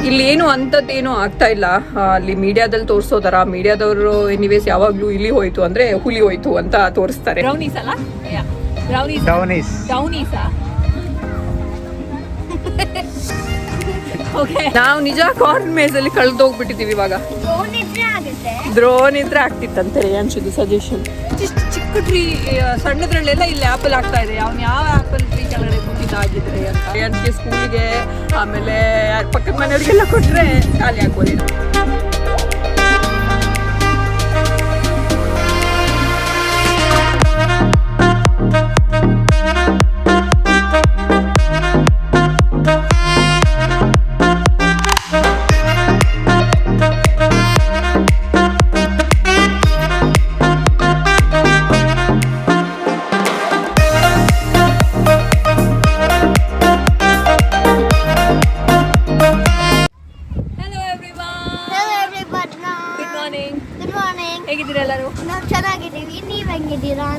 ಇಲ್ಲಿ ಏನು ಅಂಥದ್ದೇನು ಆಗ್ತಾ ಇಲ್ಲ. ಅಲ್ಲಿ ಮೀಡಿಯಾದಲ್ಲಿ ತೋರಿಸೋದರ ಮೀಡಿಯಾದವರು ಎನಿವೇಸ್ ಯಾವಾಗಲೂ ಇಲ್ಲಿ ಹೋಯ್ತು ಅಂದರೆ ಹುಲಿ ಹೋಯ್ತು ಅಂತ ತೋರಿಸ್ತಾರೆ. ಬ್ರೌನೀಸ್ ಅಲ್ಲ, ನಾವು ನಿಜ ಕಾರ್ನ್ ಮೇಜಲ್ಲಿ ಕಳೆದೋಗ್ಬಿಟ್ಟಿದ್ದೀವಿ. ಇವಾಗ ಡ್ರೋನ್ ಇದ್ರೆ ಆಗ್ತಿತ್ತಂತೆ ಅನ್ಸಿದ್ದು ಸಜೆಷನ್. ಚಿಕ್ಕ ಟ್ರೀ ಸಣ್ಣದ್ರಲ್ಲೆಲ್ಲ ಇಲ್ಲಿ ಆ್ಯಪಲ್ ಆಗ್ತಾ ಇದೆ. ಯಾವ ಆ್ಯಪಲ್ ಟ್ರೀ ಕೆಳಗಡೆ ಕೂತಿದ್ದಾಗಿದ್ರೆ ಅಂತ ಅನ್ಕೆ ಸ್ಕೂಲಿಗೆ ಆಮೇಲೆ ಪಕ್ಕದ ಮನೆಯವ್ರಿಗೆಲ್ಲ ಕೊಟ್ಟರೆ ಖಾಲಿ ಆಗ್ಬೋದು.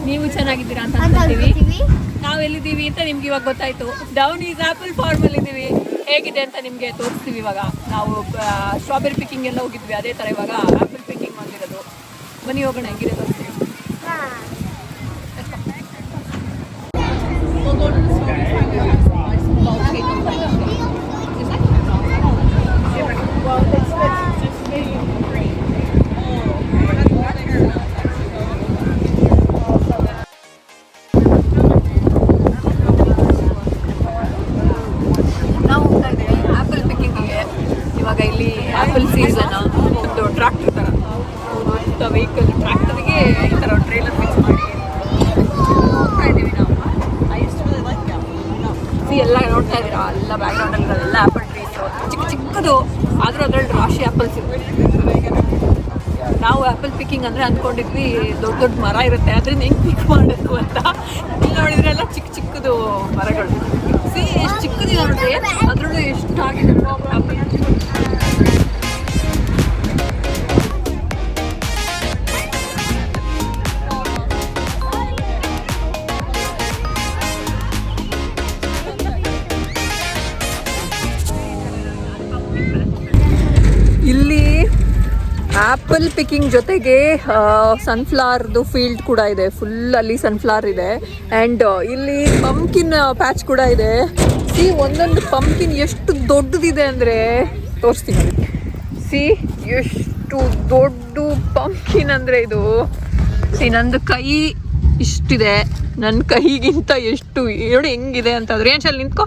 ನೀವು ಚೆನ್ನಾಗಿದ್ದೀರಾ ಅಂತ ಅನ್ಕೊಳ್ತೀವಿ. ನಾವು ಎಲ್ಲಿದ್ದೀವಿ ಅಂತ ನಿಮ್ಗೆ ಇವಾಗ ಗೊತ್ತಾಯ್ತು. ಡೌನ್ ಈಸ್ ಆಪಲ್ ಫಾರ್ಮ್ ಅಲ್ಲಿ ಇದ್ದೀವಿ. ಹೇಗಿದೆ ಅಂತ ನಿಮ್ಗೆ ತೋರಿಸ್ತೀವಿ. ಇವಾಗ ನಾವು ಸ್ಟ್ರಾಬೆರಿ ಪಿಕ್ಕಿಂಗ್ ಎಲ್ಲ ಹೋಗಿದ್ವಿ, ಅದೇ ತರ ಇವಾಗ ಆಪಲ್ ಪಿಕ್ಕಿಂಗ್ ಬಂದಿರೋದು. ಬನ್ನಿ ಹೋಗೋಣ, ಹೆಂಗಿದೆ ತೋರಿಸ್ತೀವಿ. ಆಪಲ್ ಸೀಸನ್ ಒಂದು ಟ್ರ್ಯಾಕ್ಟರ್ ಥರ ವೆಹಿಕಲ್, ಟ್ರ್ಯಾಕ್ಟರ್ಗೆ ಈ ಥರ ಟ್ರೇಲರ್ ಫಿಕ್ಸ್ ಮಾಡಿ ಹೋಗ್ತಾ ಇದ್ದೀವಿ ನಾವು. ಎಲ್ಲ ನೋಡ್ತಾ ಇದ್ದೀರಾ, ಎಲ್ಲ ಬ್ಯಾಕ್ಗ್ರೌಂಡಲ್ಲಿ ಎಲ್ಲ ಆ್ಯಪಲ್ ಟ್ರೀಸು ಚಿಕ್ಕದು, ಆದರೂ ಅದರಲ್ಲಿ ರಾಶಿ ಆ್ಯಪಲ್ಸ್ ಇರುತ್ತೆ. ನಾವು ಆ್ಯಪಲ್ ಪಿಕ್ಕಿಂಗ್ ಅಂದರೆ ಅಂದ್ಕೊಂಡಿದ್ವಿ ದೊಡ್ಡ ದೊಡ್ಡ ಮರ ಇರುತ್ತೆ, ಅದರಿಂದ ಹೆಂಗೆ ಪಿಕ್ ಮಾಡಬೇಕು ಅಂತ. ಇಲ್ಲಿ ನೋಡಿದ್ರೆ ಎಲ್ಲ ಚಿಕ್ಕದು ಮರಗಳು. ಎಷ್ಟು ಚಿಕ್ಕದಿದೆ ನೋಡ್ರಿ, ಅದರಲ್ಲೂ ಎಷ್ಟು ಆಗಿದೆ ಆ್ಯಪಲ್. ಇಲ್ಲಿ ಆ್ಯಪಲ್ ಪಿಕ್ಕಿಂಗ್ ಜೊತೆಗೆ ಸನ್ಫ್ಲವರ್ದು ಫೀಲ್ಡ್ ಕೂಡ ಇದೆ. ಫುಲ್ ಅಲ್ಲಿ ಸನ್ಫ್ಲವರ್ ಇದೆ. ಆ್ಯಂಡ್ ಇಲ್ಲಿ ಪಂಪ್ಕಿನ್ ಪ್ಯಾಚ್ ಕೂಡ ಇದೆ. ಸಿ ಒಂದೊಂದು ಪಂಪ್ಕಿನ್ ಎಷ್ಟು ದೊಡ್ಡದಿದೆ ಅಂದರೆ ತೋರಿಸ್ತೀನಿ. ಸಿ ಎಷ್ಟು ದೊಡ್ಡ ಪಂಪ್ಕಿನ್ ಅಂದರೆ ಇದು. ಸಿ ನಂದು ಕೈ ಇಷ್ಟಿದೆ, ನನ್ನ ಕೈಗಿಂತ ಎಷ್ಟು ನೋಡಿ ಹೆಂಗಿದೆ ಅಂತಂದ್ರೆ. ಏನ್ಶಲ್ಲಿ ನಿಂತ್ಕೋ,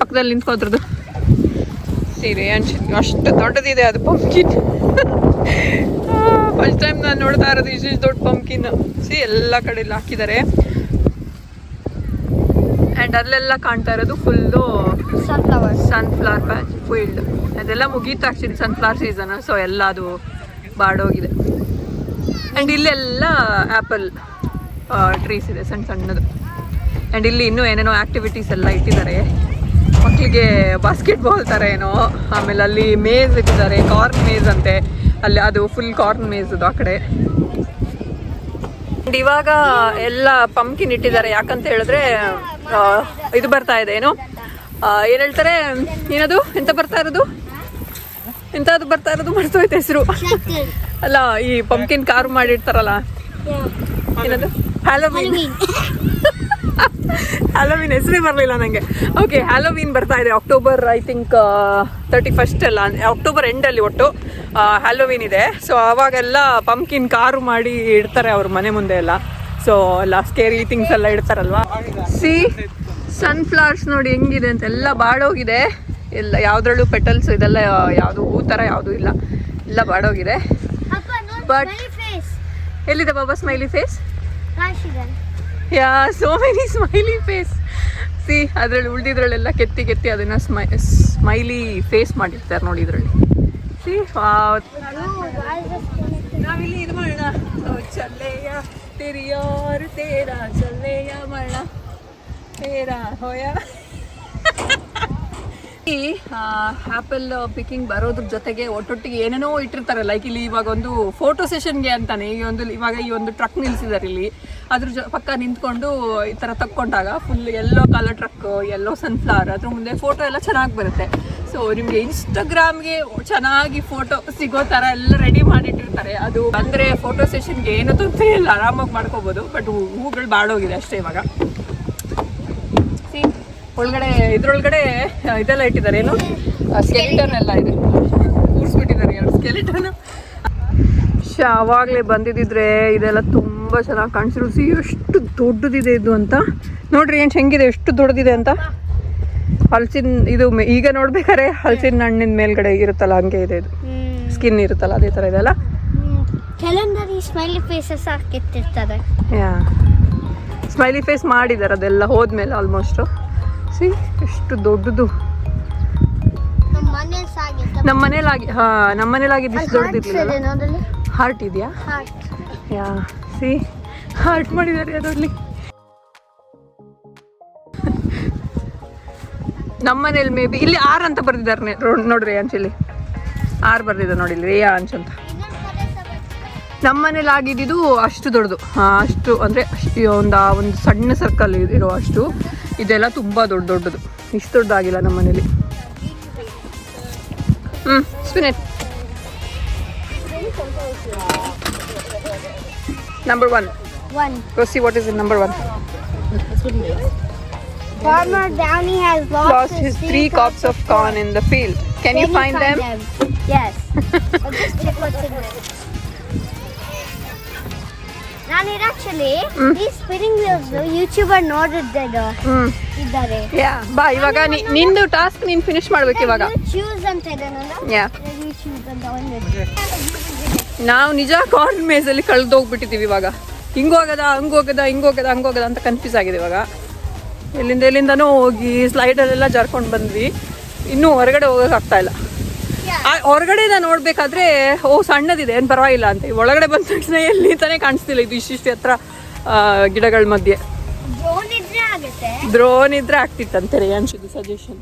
ಪಕ್ಕದಲ್ಲಿ ನಿಂತ್ಕೋ ಅದ್ರದ್ದು. ಸೀರೆ ಅಷ್ಟು ದೊಡ್ಡದಿದೆ ಅದು ಪಂಪ್ಕಿನ್. ಫಸ್ಟ್ ಟೈಮ್ ನಾನು ನೋಡ್ತಾ ಇರೋದು ಇಷ್ಟು ದೊಡ್ಡ ಪಂಪ್ಕಿನ್. ಸಿ ಎಲ್ಲ ಕಡೆಯಲ್ಲಿ ಹಾಕಿದ್ದಾರೆ. ಆ್ಯಂಡ್ ಅಲ್ಲೆಲ್ಲ ಕಾಣ್ತಾ ಇರೋದು ಫುಲ್ಲು ಸನ್ಫ್ಲವರ್ ಪ್ಯಾಚ್ ಫೀಲ್ಡ್. ಅದೆಲ್ಲ ಮುಗೀತು ಆ್ಯಕ್ಚುಲಿ ಸನ್ಫ್ಲವರ್ ಸೀಸನ್. ಸೊ ಎಲ್ಲ ಅದು ಬಾಡೋಗಿದೆ. ಆ್ಯಂಡ್ ಇಲ್ಲೆಲ್ಲ ಆ್ಯಪಲ್ ಟ್ರೀಸ್ ಇದೆ ಸಣ್ಣ ಸಣ್ಣದು. ಆ್ಯಂಡ್ ಇಲ್ಲಿ ಇನ್ನೂ ಏನೇನೋ ಆ್ಯಕ್ಟಿವಿಟೀಸ್ ಎಲ್ಲ ಇಟ್ಟಿದ್ದಾರೆ ಮಕ್ಕಳಿಗೆ, ಬಾಸ್ಕೆಟ್ಬಾಲ್ ಥರ ಏನೋ. ಆಮೇಲೆ ಅಲ್ಲಿ ಮೇಜ್ ಇಟ್ಟಿದ್ದಾರೆ, ಕಾರ್ನ್ ಮೇಜ್ ಅಂತೆ. ಅಲ್ಲಿ ಅದು ಫುಲ್ ಕಾರ್ನ್ ಮೇಜ್ ಅದು ಆ ಕಡೆ. ಇವಾಗ ಎಲ್ಲ ಪಂಪ್ಕಿನ್ ಇಟ್ಟಿದ್ದಾರೆ. ಯಾಕಂತ ಹೇಳಿದ್ರೆ ಇದು ಬರ್ತಾ ಇದೆ, ಏನು ಏನು ಹೇಳ್ತಾರೆ, ಏನದು ಎಂತ ಬರ್ತಾ ಇರೋದು, ಎಂಥದ್ದು ಬರ್ತಾ ಇರೋದು ಮರ್ತೋಯ್ತು ಹೆಸರು. ಅಲ್ಲ, ಈ ಪಂಪ್ಕಿನ್ ಕಾರ್ ಮಾಡಿರ್ತಾರಲ್ಲ, ಏನದು, ಹ್ಯಾಲೋವೀನ್. ಹ್ಯಾಲೋವೀನ್ ಹೆಸರೇ ಬರಲಿಲ್ಲ ನನಗೆ. ಓಕೆ, ಹ್ಯಾಲೋವೀನ್ ಬರ್ತಾ ಇದೆ ಅಕ್ಟೋಬರ್, ಐ ಥಿಂಕ್ 31 ಅಲ್ಲ, ಅಕ್ಟೋಬರ್ ಎಂಡಲ್ಲಿ ಒಟ್ಟು ಹ್ಯಾಲೋವೀನ್ ಇದೆ. ಸೊ ಅವಾಗೆಲ್ಲ ಪಂಪ್ಕಿನ್ ಕಾರು ಮಾಡಿ ಇಡ್ತಾರೆ ಅವ್ರ ಮನೆ ಮುಂದೆ ಎಲ್ಲ. ಸೊ ಎಲ್ಲ ಸ್ಕೇರಿ ಥಿಂಗ್ಸ್ ಎಲ್ಲ ಇಡ್ತಾರಲ್ವಾ. ಸಿ ಸನ್ಫ್ಲವರ್ಸ್ ನೋಡಿ ಹೆಂಗಿದೆ ಅಂತ. ಎಲ್ಲ ಬಾಡೋಗಿದೆ, ಎಲ್ಲ ಯಾವುದ್ರಲ್ಲೂ ಪೆಟಲ್ಸ್ ಇದೆಲ್ಲ ಯಾವುದು ಹೂ ಥರ ಯಾವುದೂ ಇಲ್ಲ, ಎಲ್ಲ ಬಾಡೋಗಿದೆ. ಬಟ್ ಎಲ್ಲಿದೆ ಬಾಬಾ smiley face? Yeah, so many smiley face. See ಅದರಲ್ಲಿ ಉಳಿದಿದ್ರಲ್ಲೆಲ್ಲ ಕೆತ್ತಿ ಅದನ್ನು ಸ್ಮೈಲಿ ಫೇಸ್ ಮಾಡಿರ್ತಾರೆ ನೋಡಿ ಇದರಲ್ಲಿ. ಸಿ ನಾವಿಲ್ಲಿ ಇದು ಮಾಡೋಣ, ಚಲ್ಲೆಯ ತೆರಿಯಾರು ತೇರ ಚಲ್ಲೆಯ ಮಾಡೋಣ ತೇರ ಹೋಯ. ಈ ಆ್ಯಪಲ್ ಪಿಕ್ಕಿಂಗ್ ಬರೋದ್ರ ಜೊತೆಗೆ ಒಟ್ಟೊಟ್ಟಿಗೆ ಏನೇನೋ ಇಟ್ಟಿರ್ತಾರೆ. ಲೈಕ್ ಇಲ್ಲಿ ಇವಾಗ ಒಂದು ಫೋಟೋ ಸೆಷನ್ಗೆ ಅಂತಾನೆ ಇವಾಗ ಈ ಒಂದು ಟ್ರಕ್ ನಿಲ್ಸಿದ್ದಾರೆ ಇಲ್ಲಿ. ಅದ್ರ ಪಕ್ಕ ನಿಂತ್ಕೊಂಡು ಈ ಥರ ತಕ್ಕೊಂಡಾಗ full yellow colour truck, yellow sunflower, ಅದ್ರ ಮುಂದೆ ಫೋಟೋ ಎಲ್ಲ ಚೆನ್ನಾಗಿ ಬರುತ್ತೆ. ಸೊ ನಿಮ್ಗೆ ಇನ್ಸ್ಟಾಗ್ರಾಮ್ಗೆ ಚೆನ್ನಾಗಿ ಫೋಟೋ ಸಿಗೋ ತರ ಎಲ್ಲ ರೆಡಿ ಮಾಡಿಟ್ಟಿರ್ತಾರೆ. ಅದು ಅಂದ್ರೆ ಫೋಟೋ ಸೆಷನ್ಗೆ ಏನು ತೊಂದರೆ ಇಲ್ಲ, ಆರಾಮಾಗಿ ಮಾಡ್ಕೋಬಹುದು. ಬಟ್ ಹೂಗಳು ಬಾಡೋಗಿದೆ ಅಷ್ಟೇ ಇವಾಗ. ಒಳಗಡೆ ಇದ್ರೊಳಗಡೆ ಇದೆಲ್ಲ ಇಟ್ಟಿದ್ದಾರೆ, ಏನು ಸ್ಕೆಲಿಟನ್ ಎಲ್ಲ ಇದೆ, ಕೂರಿಸ್ಬಿಟ್ಟಿದ್ದಾರೆ ಎರಡು ಸ್ಕೆಲಿಟನ್. ಆವಾಗಲೇ ಬಂದಿದ್ದಿದ್ರೆ ಇದೆಲ್ಲ ತುಂಬ ಚೆನ್ನಾಗಿ ಕಾಣಿಸಿರು. ಸಿ ಎಷ್ಟು ದೊಡ್ಡದಿದೆ ಇದು ಅಂತ ನೋಡ್ರಿ, ಏನು ಹೆಂಗಿದೆ, ಎಷ್ಟು ದೊಡ್ಡದಿದೆ ಅಂತ. ಹಲಸಿನ ಇದು ಈಗ ನೋಡ್ಬೇಕಾದ್ರೆ ಹಲಸಿನ ಹಣ್ಣಿನ ಮೇಲ್ಗಡೆ ಇರುತ್ತಲ್ಲ ಹಂಗೆ ಇದೆ, ಇದು ಸ್ಕಿನ್ ಇರುತ್ತಲ್ಲ ಅದೇ ಥರ ಇದೆಲ್ಲ. ಕೆಲವೊಂದು ಸ್ಮೈಲಿ ಫೇಸಸ್ ಹಾಕಿರ್ತಾರೆ. ಯಾ ಸ್ಮೈಲಿ ಫೇಸ್ ಮಾಡಿದ್ದಾರೆ ಅದೆಲ್ಲ ಹೋದ್ಮೇಲೆ ಆಲ್ಮೋಸ್ಟ್. ಸಿ ಎಷ್ಟು ದೊಡ್ಡದು. ನಮ್ಮ ಮನೇಲಾಗಿ ನಮ್ಮ ಮನೇಲಾಗಿದ್ದು ಇಷ್ಟು ದೊಡ್ಡದಿರ್ಲಿಲ್ಲ. ಹಾರ್ಟ್ ಇದೆಯಾ? ಯಾ ಸಿ ಹಾರ್ಟ್ ಮಾಡಿದ್ದಾರೆ ಅದರಲ್ಲಿ. ನಮ್ಮ ಮನೇಲಿ ಮೇ ಬಿ ಇಲ್ಲಿ ಆರ್ ಅಂತ ಬರ್ದಿದ್ದಾರೆ ನೋಡ್ರಿ ಅಂಚಲ್ಲಿ ಆರ್ ಬರ್ದಿದೆ ನೋಡಿ ಇಲ್ಲಿ ರೇಯಾ ಅಂಚ್ ಅಂತ. ನಮ್ಮ ಮನೇಲಿ ಆಗಿದ್ದು ಅಷ್ಟು ದೊಡ್ಡದು, ಅಷ್ಟು ಅಂದರೆ ಒಂದು ಸಣ್ಣ ಸರ್ಕಲ್ ಇರೋ ಅಷ್ಟು. ಇದೆಲ್ಲ ತುಂಬ ದೊಡ್ಡದು, ಇಷ್ಟು ದೊಡ್ಡದಾಗಿಲ್ಲ ನಮ್ಮ ಮನೇಲಿ. ಸ್ಪಿನೆಟ್ number 1. Go see what is in number 1. Farmer Downey has lost his 3 cobs of corn in the field. Can you find them? Yes. I'll just check what's in there. ನಾನು actually these spinning wheels YouTuber ನೋಡಿದ್ದೆ ಇದ್ದಾರೆ. ಯಾ ಬಾ ಇವಾಗ ನಿಂದು task ನೀನು finish ಮಾಡ್ಬೇಕು ಇವಾಗ. choose ಅಂತ ಇದೆ ನಾನು. ಯಾ choose ಅಂತ ಒಂದು. ನಾವು ನಿಜ ಕಾರ್ನ್ ಮೇಜಲ್ಲಿ ಕಳೆದೋಗ್ಬಿಟ್ಟಿದ್ದೀವಿ ಇವಾಗ. ಹಿಂಗೋಗದ ಹಂಗೋಗದ ಅಂತ ಕನ್ಫ್ಯೂಸ್ ಆಗಿದೆ ಇವಾಗ. ಎಲ್ಲಿಂದನೋ ಹೋಗಿ ಸ್ಲೈಡಲ್ಲೆಲ್ಲ ಜಾರ್ಕೊಂಡು ಬಂದ್ವಿ, ಇನ್ನೂ ಹೊರಗಡೆ ಹೋಗೋಕ್ಕಾಗ್ತಾ ಇಲ್ಲ. ಹೊರಗಡೆಯಿಂದ ನೋಡ್ಬೇಕಾದ್ರೆ ಸಣ್ಣದಿದೆ ಏನು ಪರವಾಗಿಲ್ಲ ಅಂತ, ಒಳಗಡೆ ಬಂದ ತಕ್ಷಣ ಎಲ್ಲಿ ತಾನೇ ಕಾಣಿಸ್ತಿಲ್ಲ. ಇದು ಇಷ್ಟಿಷ್ಟು ಹತ್ರ ಗಿಡಗಳ ಮಧ್ಯೆ ಡ್ರೋನ್ ಇದ್ರೆ ಆಗ್ತಿತ್ತಂತಾರೆ ಅನ್ಸಿದ್ದು ಸಜೆಷನ್.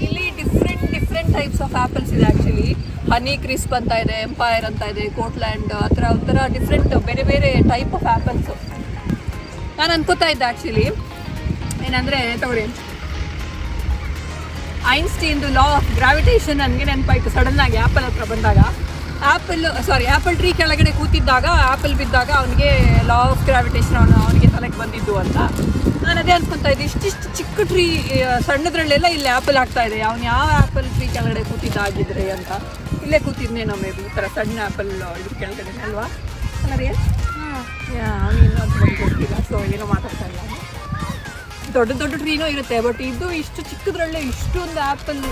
ಇಲ್ಲಿ ಡಿಫ್ರೆಂಟ್ ಟೈಪ್ಸ್ ಆಫ್ ಆ್ಯಪಲ್ಸ್ ಇದೆ ಆ್ಯಕ್ಚುಲಿ. ಹನಿ ಕ್ರಿಸ್ಪ್ ಅಂತ ಇದೆ, ಎಂಪೈರ್ ಅಂತ ಇದೆ, ಕೋಟ್ಲ್ಯಾಂಡ್, ಆ ಥರ ಒಂಥರ ಡಿಫ್ರೆಂಟ್ ಬೇರೆ ಟೈಪ್ ಆಫ್ ಆ್ಯಪಲ್ಸು. ನಾನು ಅನ್ಕೋತಾ ಇದ್ದೆ ಆ್ಯಕ್ಚುಲಿ ಏನಂದರೆ ತಗೊಳ್ಳಿ, ಐನ್ಸ್ಟೀನ್ದು ಲಾ ಆಫ್ ಗ್ರಾವಿಟೇಷನ್ ನನಗೆ ನೆನಪಾಯಿತು ಸಡನ್ನಾಗಿ ಆ್ಯಪಲ್ ಹತ್ರ ಬಂದಾಗ. ಆ್ಯಪಲ್ ಟ್ರೀ ಕೆಳಗಡೆ ಕೂತಿದ್ದಾಗ ಆ್ಯಪಲ್ ಬಿದ್ದಾಗ ಅವನಿಗೆ ಲಾ ಆಫ್ ಗ್ರಾವಿಟೇಷನ್ ಅವನಿಗೆ ತಲೆಗೆ ಬಂದಿದ್ದು ಅಂತ ನಾನು ಅದೇ ಅನ್ಕೊತಾ ಇದ್ದೆ. ಇಷ್ಟಿಷ್ಟು ಚಿಕ್ಕ ಟ್ರೀ ಸಣ್ಣದ್ರಲ್ಲೆಲ್ಲ ಇಲ್ಲಿ ಆ್ಯಪಲ್ ಆಗ್ತಾ ಇದೆ, ಅವ್ನು ಯಾವ ಆ್ಯಪಲ್ ಟ್ರೀ ಕೆಳಗಡೆ ಕೂತಿದ್ದಾಗಿದ್ರೆ ಅಂತ. ಇಲ್ಲೇ ಕೂತಿದ್ನೇನೋ ಮೇ ಬಿ ಈ ಥರ ಸಣ್ಣ ಆ್ಯಪಲ್ ಇದ್ರ ಕೆಳಗಡೆ ಅಲ್ವಾ? ಅಲ್ಲರಿ ಅವನು ಇನ್ನೂ ಅದು ಬಂದು ಹೋಗ್ತಿಲ್ಲ, ಸೊ ಏನೋ ಮಾತಾಡ್ತಾ ಇಲ್ಲ. ದೊಡ್ಡ ಟ್ರೀನೂ ಇರುತ್ತೆ, ಬಟ್ ಇದು ಇಷ್ಟು ಚಿಕ್ಕದ್ರಲ್ಲೇ ಇಷ್ಟೊಂದು ಆ್ಯಪಲ್.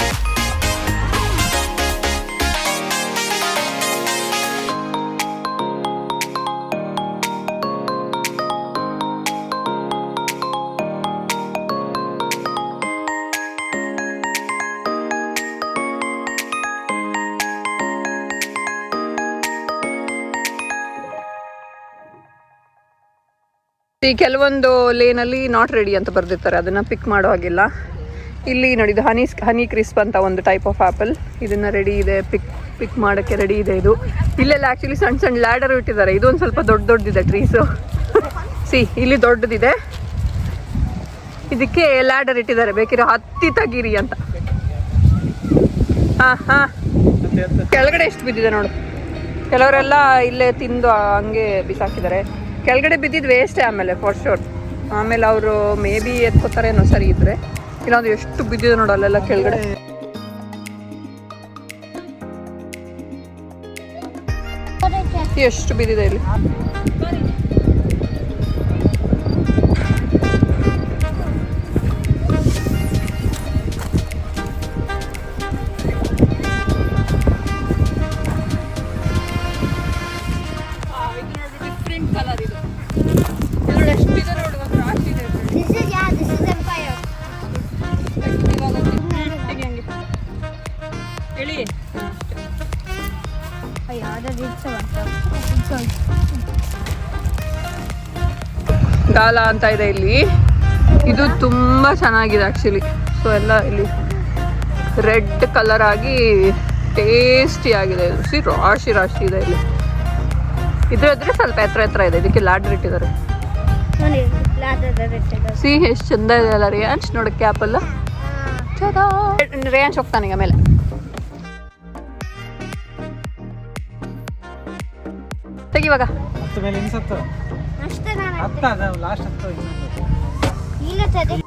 ಈ ಕೆಲವೊಂದು ಲೇನಲ್ಲಿ ನಾಟ್ ರೆಡಿ ಅಂತ ಬರ್ದಿರ್ತಾರೆ, ಅದನ್ನು ಪಿಕ್ ಮಾಡೋ ಹಾಗಿಲ್ಲ. ಇಲ್ಲಿ ನೋಡಿ ಇದು ಹನಿ ಕ್ರಿಸ್ಪ್ ಅಂತ ಒಂದು ಟೈಪ್ ಆಫ್ ಆ್ಯಪಲ್, ಇದನ್ನು ರೆಡಿ ಇದೆ, ಪಿಕ್ ಮಾಡೋಕ್ಕೆ ರೆಡಿ ಇದೆ. ಇದು ಇಲ್ಲೆಲ್ಲ ಆ್ಯಕ್ಚುಲಿ ಸಣ್ಣ ಲ್ಯಾಡರ್ ಇಟ್ಟಿದ್ದಾರೆ. ಇದೊಂದು ಸ್ವಲ್ಪ ದೊಡ್ಡದಿದೆ ಟ್ರೀಸು. ಇಲ್ಲಿ ದೊಡ್ಡದಿದೆ, ಇದಕ್ಕೆ ಲ್ಯಾಡರ್ ಇಟ್ಟಿದ್ದಾರೆ, ಬೇಕಿರೋ ಹತ್ತಿ ತೆಗೀರಿ ಅಂತ. ಹಾಂ ಕೆಳಗಡೆ ಎಷ್ಟು ಬಿದ್ದಿದೆ ನೋಡು. ಕೆಲವರೆಲ್ಲ ಇಲ್ಲೇ ತಿಂದು ಹಂಗೆ ಬಿಸಾಕಿದ್ದಾರೆ. ಕೆಳಗಡೆ ಬಿದ್ದಿದ್ದು ವೇಸ್ಟೇ ಆಮೇಲೆ ಫಾರ್ ಶೋರ್. ಆಮೇಲೆ ಅವರು ಮೇ ಬಿ ಎತ್ಕೋತಾರೇನೋ ಸರಿ ಇದ್ರೆ. ಇಲ್ಲಾಂದ್ರೆ ಎಷ್ಟು ಬಿದ್ದಿದೆ ನೋಡು ಅಲ್ಲೆಲ್ಲ ಕೆಳಗಡೆ. ಎಷ್ಟು ಬಿದ್ದಿದೆ ಇಲ್ಲಿ. ಗಾಲ ಅಂತ ಇದೆ ಇಲ್ಲಿ. ಇದು ತುಂಬ ಚೆನ್ನಾಗಿದೆ ಆ್ಯಕ್ಚುಲಿ. ಸೊ ಎಲ್ಲ ಇಲ್ಲಿ ರೆಡ್ ಕಲರ್ ಆಗಿ ಟೇಸ್ಟಿ ಆಗಿದೆ. ರಾಶಿ ಇದೆ ಇಲ್ಲಿ. ಇದ್ರೆ ಸ್ವಲ್ಪ ಎತ್ತರ ಇದೆ. ಇದಕ್ಕೆ ಲ್ಯಾಡರ್ ಇಟ್ಟಿದ್ದಾರೆ. ಎಷ್ಟು ಚಂದ ಇದೆ ಅಲ್ಲ ರಿಯಾನ್ಸ್ ನೋಡಕ್ಕೆ ಆ್ಯಪಲ್. ರೇಂಜ್ ಹೋಗ್ತಾನೆ ಈಗ ಮೇಲೆ. ತೆಗಿವಾಗ ಅಷ್ಟೇ ನಾನು ಲಾಸ್ಟ್ ಇಲ್ಲ ಸರಿ.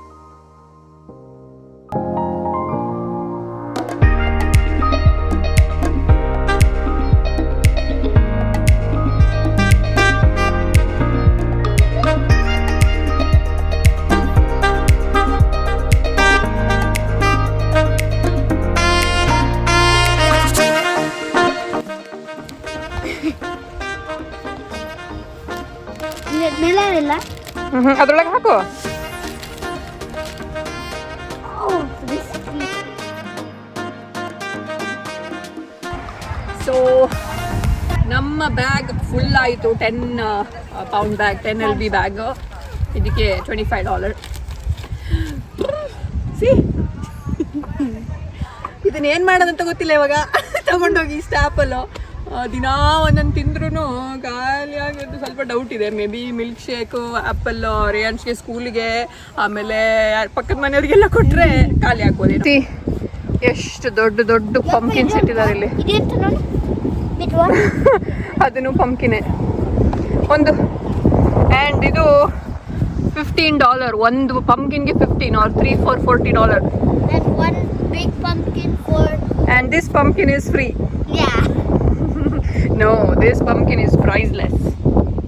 ನೆಲವಿಲ್ಲ. ಅದ್ರೊಳಗೆ ಹಾಕು. ಸೊ ನಮ್ಮ ಬ್ಯಾಗ್ ಫುಲ್ ಆಯಿತು. 10 ಪೌಂಡ್ ಬ್ಯಾಗ್, 10 LB ಬ್ಯಾಗ್. ಇದಕ್ಕೆ $25. ಸಿ ಇದನ್ನ ಏನು ಮಾಡೋದಂತ ಗೊತ್ತಿಲ್ಲ ಇವಾಗ. ತಗೊಂಡೋಗಿ ಸ್ಟಾಪಲ್ಲು ದಿನಾ ಒಂದೊಂದು ತಿಂದ್ರೂ ಖಾಲಿ ಆಗಿದ್ದು ಸ್ವಲ್ಪ ಡೌಟ್ ಇದೆ. Maybe milkshake, apple ರೇಯಾನ್ಸ್ಗೆ ಸ್ಕೂಲಿಗೆ, ಆಮೇಲೆ ಪಕ್ಕದ ಮನೆಯವ್ರಿಗೆಲ್ಲ ಕೊಟ್ಟರೆ ಖಾಲಿ ಆಗ್ಬೋದು. ಎಷ್ಟು ದೊಡ್ಡ ದೊಡ್ಡ ಪಂಪ್ಕಿನ್ಸ್ ಇಟ್ಟಿದ್ದಾರೆ ಇಲ್ಲಿ. ಅದನ್ನು ಪಂಪ್ಕಿನೇ ಒಂದು. ಆ್ಯಂಡ್ ಇದು $15. ಒಂದು ಪಂಪ್ಕಿನ್ಗೆ 15 or 3 for $40. Then one big pumpkin for. And this pumpkin is free. Yeah. No, this pumpkin is priceless.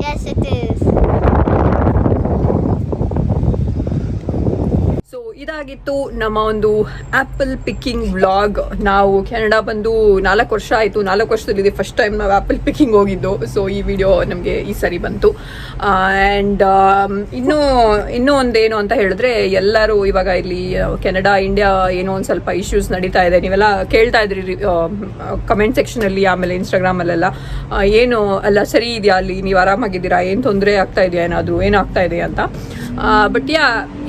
Yes, it is. So ಇದಾಗಿತ್ತು ನಮ್ಮ ಒಂದು ಆ್ಯಪಲ್ ಪಿಕ್ಕಿಂಗ್ ವ್ಲಾಗ್. ನಾವು ಕೆನಡಾ ಬಂದು 4 ವರ್ಷ ಆಯಿತು. 4 ವರ್ಷದಲ್ಲಿ ಫಸ್ಟ್ ಟೈಮ್ ನಾವು ಆ್ಯಪಲ್ ಪಿಕ್ಕಿಂಗ್ ಹೋಗಿದ್ದು. ಸೊ ಈ ವಿಡಿಯೋ ನಮಗೆ ಈ ಸರಿ ಬಂತು. ಆ್ಯಂಡ್ ಇನ್ನೂ ಒಂದೇನು ಅಂತ ಹೇಳಿದ್ರೆ, ಎಲ್ಲರೂ ಇವಾಗ ಇಲ್ಲಿ ಕೆನಡಾ ಇಂಡಿಯಾ ಏನೋ ಒಂದು ಸ್ವಲ್ಪ ಇಶ್ಯೂಸ್ ನಡೀತಾ ಇದೆ. ನೀವೆಲ್ಲ ಕೇಳ್ತಾ ಇದ್ರಿ ಕಮೆಂಟ್ ಸೆಕ್ಷನಲ್ಲಿ, ಆಮೇಲೆ ಇನ್ಸ್ಟಾಗ್ರಾಮಲ್ಲೆಲ್ಲ ಏನು ಎಲ್ಲ ಸರಿ ಇದೆಯಾ, ಅಲ್ಲಿ ನೀವು ಆರಾಮಾಗಿದ್ದೀರಾ, ಏನು ತೊಂದರೆ ಆಗ್ತಾ ಇದೆಯಾ, ಏನಾಗ್ತಾ ಇದೆ ಅಂತ. ಬಟ್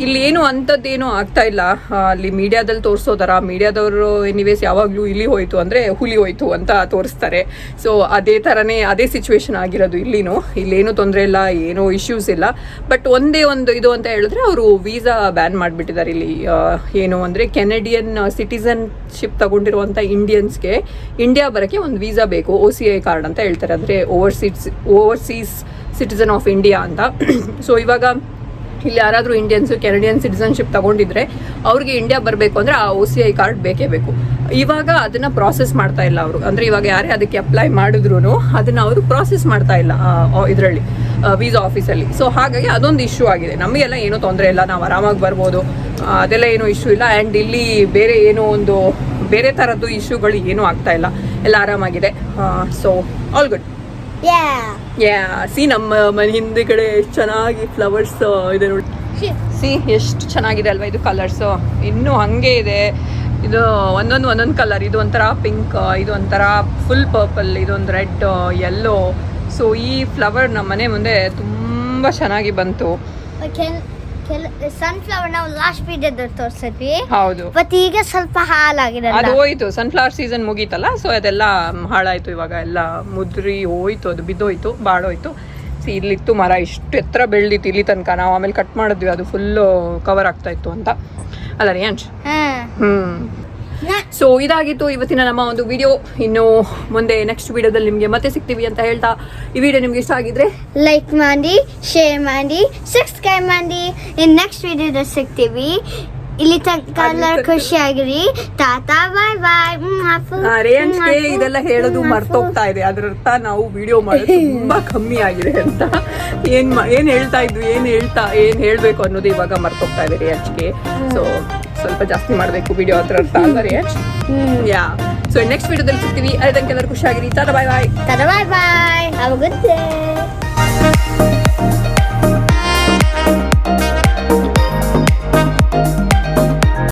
ಇಲ್ಲಿ ಏನು ಅಂಥದ್ದೇನು ಆಗ್ತಾ ಇಲ್ಲ. ಅಲ್ಲಿ ಮೀಡಿಯಾದಲ್ಲಿ ತೋರಿಸೋ ಥರ, ಮೀಡಿಯಾದವರು ಎನಿವೇಸ್ ಯಾವಾಗಲೂ ಇಲ್ಲಿ ಹೋಯ್ತು ಅಂದರೆ ಹುಲಿ ಹೋಯ್ತು ಅಂತ ತೋರಿಸ್ತಾರೆ. ಸೊ ಅದೇ ಥರನೇ ಅದೇ ಸಿಚುವೇಶನ್ ಆಗಿರೋದು ಇಲ್ಲಿನೂ. ಇಲ್ಲೇನು ತೊಂದರೆ ಇಲ್ಲ, ಏನೂ ಇಶ್ಯೂಸ್ ಇಲ್ಲ. ಬಟ್ ಒಂದೇ ಒಂದು ಇದು ಅಂತ ಹೇಳಿದ್ರೆ, ಅವರು ವೀಸಾ ಬ್ಯಾನ್ ಮಾಡಿಬಿಟ್ಟಿದ್ದಾರೆ ಇಲ್ಲಿ. ಏನು ಅಂದರೆ ಕೆನಡಿಯನ್ ಸಿಟಿಸನ್ಶಿಪ್ ತಗೊಂಡಿರುವಂಥ ಇಂಡಿಯನ್ಸ್ಗೆ ಇಂಡಿಯಾ ಬರೋಕ್ಕೆ ಒಂದು ವೀಸಾ ಬೇಕು, OCI ಕಾರ್ಡ್ ಅಂತ ಹೇಳ್ತಾರೆ. ಅಂದರೆ ಓವರ್ಸೀಸ್ ಸಿಟಿಸನ್ ಆಫ್ ಇಂಡಿಯಾ ಅಂತ. ಸೊ ಇವಾಗ ಇಲ್ಲಿ ಯಾರಾದರೂ ಇಂಡಿಯನ್ಸು ಕೆನಡಿಯನ್ ಸಿಟಿಸನ್ಶಿಪ್ ತಗೊಂಡಿದ್ರೆ ಅವ್ರಿಗೆ ಇಂಡಿಯಾ ಬರಬೇಕು ಅಂದರೆ ಆ OCI ಕಾರ್ಡ್ ಬೇಕೇ ಬೇಕು. ಇವಾಗ ಅದನ್ನು ಪ್ರಾಸೆಸ್ ಮಾಡ್ತಾ ಇಲ್ಲ ಅವರು. ಅಂದರೆ ಇವಾಗ ಯಾರೇ ಅದಕ್ಕೆ ಅಪ್ಲೈ ಮಾಡಿದ್ರು ಅದನ್ನು ಅವರು ಪ್ರಾಸೆಸ್ ಮಾಡ್ತಾ ಇಲ್ಲ ಇದರಲ್ಲಿ ವೀಸಾ ಆಫೀಸಲ್ಲಿ. ಸೊ ಹಾಗಾಗಿ ಅದೊಂದು ಇಶ್ಯೂ ಆಗಿದೆ. ನಮಗೆಲ್ಲ ಏನೂ ತೊಂದರೆ ಇಲ್ಲ, ನಾವು ಆರಾಮಾಗಿ ಬರ್ಬೋದು, ಅದೆಲ್ಲ ಏನೂ ಇಶ್ಯೂ ಇಲ್ಲ. ಆ್ಯಂಡ್ ಇಲ್ಲಿ ಬೇರೆ ಏನೋ ಒಂದು ಬೇರೆ ಥರದ್ದು ಇಶ್ಯೂಗಳು ಏನೂ ಆಗ್ತಾ ಇಲ್ಲ, ಎಲ್ಲ ಆರಾಮಾಗಿದೆ. So all good. ಸಿ ನಮ್ಮ ಮನೆ ಹಿಂದೆ ಕಡೆ ಎಷ್ಟು ಚೆನ್ನಾಗಿ ಫ್ಲವರ್ಸ್ ಇದೆ ನೋಡಿ. ಸಿ ಎಷ್ಟು ಚೆನ್ನಾಗಿದೆ ಅಲ್ವಾ ಇದು ಕಲರ್ಸು. ಇನ್ನೂ ಹಾಗೆ ಇದೆ. ಇದು ಒಂದೊಂದು ಕಲರ್. ಇದು ಒಂಥರ ಪಿಂಕ್, ಇದು ಒಂಥರ ಫುಲ್ ಪರ್ಪಲ್, ಇದೊಂದು ರೆಡ್, ಯೆಲ್ಲೋ. ಸೊ ಈ ಫ್ಲವರ್ ನಮ್ಮ ಮನೆ ಮುಂದೆ ತುಂಬ ಚೆನ್ನಾಗಿ ಬಂತು. ಸನ್ಫ್ಲವರ್ ನಾವು ಲಾಸ್ಟ್ ವಿಡಿಯೋದಲ್ಲಿ ತೋರಿಸಿದ್ವಿ. ಹೌದು, ಬಟ್ ಈಗ ಸ್ವಲ್ಪ ಹಾಳಾಗಿದೆ. ಅದು ಹೋಯ್ತು, ಸನ್ಫ್ಲವರ್ ಸೀಸನ್ ಮುಗೀತಲ್ಲ. ಸೊ ಅದೆಲ್ಲ ಹಾಳಾಯ್ತು. ಇವಾಗ ಎಲ್ಲ ಮುದ್ರಿ ಹೋಯ್ತು, ಅದು ಬಿದ್ದೋಯ್ತು, ಬಾಡೋಯ್ತು. ಇಲ್ಲಿತ್ತು ಮರ, ಇಷ್ಟು ಎತ್ತರ ಬೆಳೆದಿತ್ತು ಇಲ್ಲಿ ತನಕ. ನಾವು ಆಮೇಲೆ ಕಟ್ ಮಾಡಿದ್ವಿ, ಅದು ಫುಲ್ಲು ಕವರ್ ಆಗ್ತಾ ಇತ್ತು ಅಂತ ಅಲ್ಲ ರಿಯಾಂಶ್? ಸೊ ಇದಾಗಿತ್ತು ಇವತ್ತಿನ ನಮ್ಮ ಒಂದು ವಿಡಿಯೋ. ಇನ್ನು ಮುಂದೆ ನೆಕ್ಸ್ಟ್ ವಿಡಿಯೋದಲ್ಲಿ ನಿಮಗೆ ಮತ್ತೆ ಸಿಗ್ತೀವಿ ಅಂತ ಹೇಳ್ತಾ, ಈ ವಿಡಿಯೋ ನಿಮ್ಗೆ ಇಷ್ಟ ಆಗಿದ್ರೆ ಲೈಕ್ ಮಾಡಿ, ಶೇರ್ ಮಾಡಿ, ಸಬ್ಸ್ಕ್ರೈಬ್ ಮಾಡಿ. ನೆಕ್ಸ್ಟ್ ವಿಡಿಯೋದಲ್ಲಿ ಸಿಗ್ತೀವಿ. ಇಲ್ಲಿ ತನಕ ಎಲ್ಲರೂ ಖುಷಿಯಾಗಿರಿ. ಟಾಟಾ, ಬಾಯ್ ಬಾಯ್. ರೇಂಜ್ಗೆ ಇದೆಲ್ಲ ಹೇಳೋದು ಮರ್ತೋಗ್ತಾ ಇದೆ. ಅದರ ಅರ್ಥ ನಾವು ವಿಡಿಯೋ ಮಾಡೋದು ತುಂಬಾ ಕಮ್ಮಿ ಆಗಿದೆ ಅಂತ. ಏನ್ ಹೇಳ್ತಾ ಇದ್ವಿ, ಏನ್ ಹೇಳ್ಬೇಕು ಅನ್ನೋದು ಇವಾಗ ಮರ್ತೋಗ್ತಾ ಇದೆ ರೇಂಜ್ಗೆ. ಸೊ ಸ್ವಲ್ಪ ಜಾಸ್ತಿ ಮಾಡಬೇಕು ವಿಡಿಯೋ, ಅದ್ರ ಅರ್ಥ ಅಲ್ವಾ ರೇಂಜ್? ಯಾ. ಸೊ ನೆಕ್ಸ್ಟ್ ವಿಡಿಯೋದಲ್ಲಿ ಸಿಗ್ತೀವಿ. ಅದೇ ತನಕ ಎಲ್ಲರೂ ಖುಷಿಯಾಗಿರಿ. ಟಾಟಾ ಬಾಯ್ ಬಾಯ್. Bye bye. Have a good day.